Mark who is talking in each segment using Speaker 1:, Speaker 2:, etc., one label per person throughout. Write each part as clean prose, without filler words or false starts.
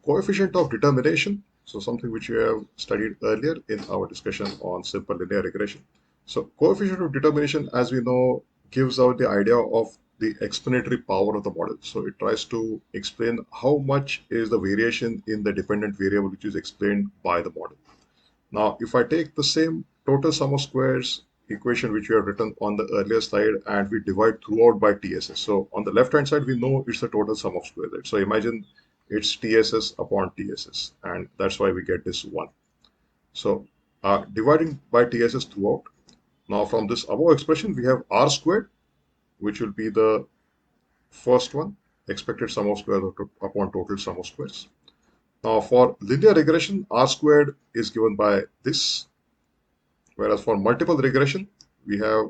Speaker 1: Coefficient of determination, so something which we have studied earlier in our discussion on simple linear regression. So coefficient of determination, as we know, gives out the idea of the explanatory power of the model. So it tries to explain how much is the variation in the dependent variable which is explained by the model. Now, if I take the same total sum of squares equation which we have written on the earlier slide and we divide throughout by TSS. So on the left hand side, we know it's the total sum of squares. Right? So imagine it's TSS upon TSS, and that's why we get this 1. So dividing by TSS throughout. Now from this above expression, we have R squared, which will be the first one, expected sum of squares upon total sum of squares. Now for linear regression, R squared is given by this, whereas for multiple regression, we have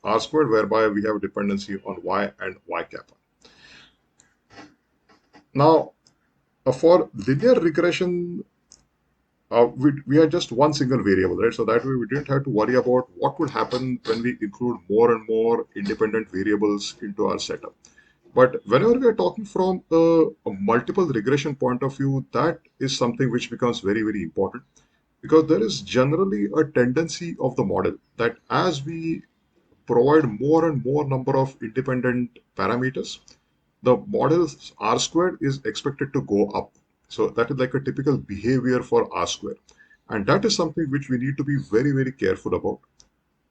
Speaker 1: R squared, whereby we have dependency on Y and Y kappa. Now, for linear regression, we had just one single variable, right? So that way we didn't have to worry about what would happen when we include more and more independent variables into our setup. But whenever we are talking from a multiple regression point of view, that is something which becomes very, very important, because there is generally a tendency of the model that as we provide more and more number of independent parameters, the model's R squared is expected to go up. So that is like a typical behavior for R squared. And that is something which we need to be very, very careful about.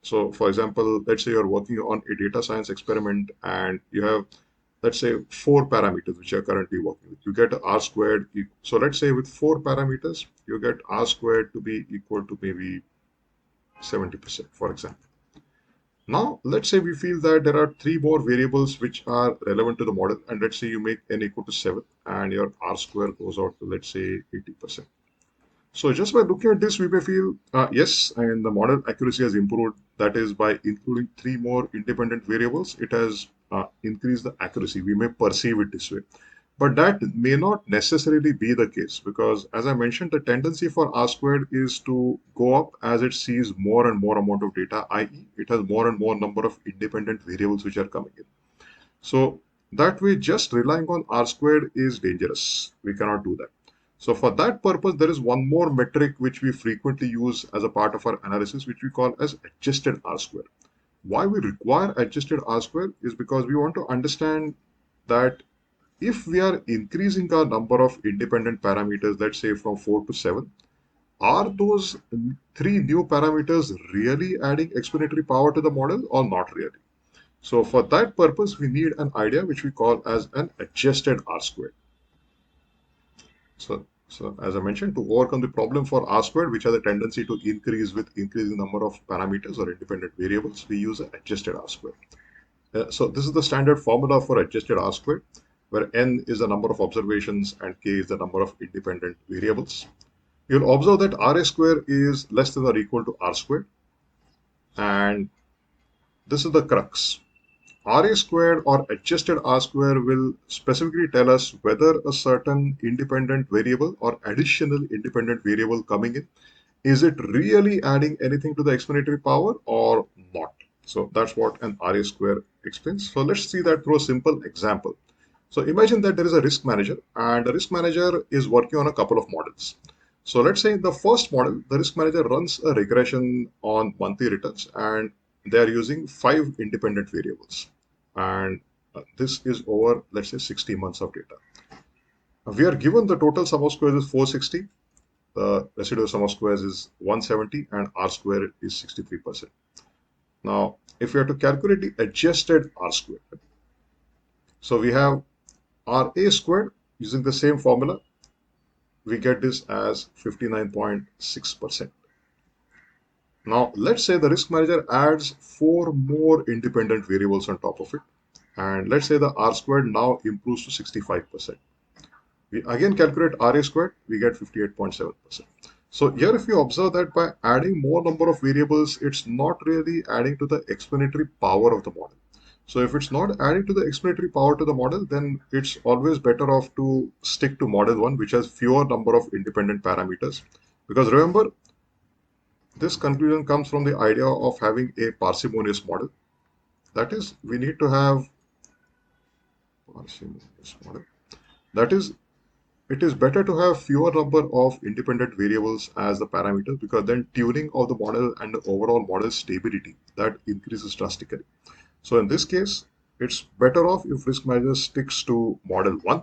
Speaker 1: So for example, let's say you're working on a data science experiment and you have, let's say, 4 parameters which you're currently working with. You get R squared. So let's say with 4 parameters, you get R squared to be equal to maybe 70%, for example. Now, let's say we feel that there are 3 more variables which are relevant to the model, and let's say you make n equal to 7, and your R square goes out to, let's say, 80%. So just by looking at this, we may feel, yes, and the model accuracy has improved. That is, by including 3 more independent variables, it has increased the accuracy. We may perceive it this way. But that may not necessarily be the case, because as I mentioned, the tendency for R squared is to go up as it sees more and more amount of data, i.e. it has more and more number of independent variables which are coming in. So that way, just relying on R squared is dangerous. We cannot do that. So for that purpose, there is one more metric which we frequently use as a part of our analysis, which we call as adjusted R squared. Why we require adjusted R squared is because we want to understand that if we are increasing our number of independent parameters, let's say from 4 to 7, are those 3 new parameters really adding explanatory power to the model or not really? So for that purpose, we need an idea which we call as an adjusted R squared. So as I mentioned, to overcome the problem for R squared, which has a tendency to increase with increasing number of parameters or independent variables, we use an adjusted R squared. So this is the standard formula for adjusted R squared, where n is the number of observations and k is the number of independent variables. You'll observe that RA square is less than or equal to R squared. And this is the crux. RA squared or adjusted R square will specifically tell us whether a certain independent variable or additional independent variable coming in, is it really adding anything to the explanatory power or not? So that's what an RA square explains. So let's see that through a simple example. So imagine that there is a risk manager, and the risk manager is working on a couple of models. So let's say in the first model, the risk manager runs a regression on monthly returns, and they are using 5 independent variables. And this is over, let's say, 60 months of data. We are given the total sum of squares is 460, the residual sum of squares is 170, and R square is 63%. Now, if we have to calculate the adjusted R squared, so we have RA squared using the same formula, we get this as 59.6%. Now, let's say the risk manager adds 4 more independent variables on top of it. And let's say the R squared now improves to 65%. We again calculate RA squared, we get 58.7%. So here if you observe that by adding more number of variables, it's not really adding to the explanatory power of the model. So if it's not adding to the explanatory power to the model, then it's always better off to stick to model 1, which has fewer number of independent parameters. Because remember, this conclusion comes from the idea of having a parsimonious model. That is, we need to have parsimonious model. That is, It is better to have fewer number of independent variables as the parameters, because then tuning of the model and the overall model stability that increases drastically. So in this case, it's better off if risk manager sticks to model one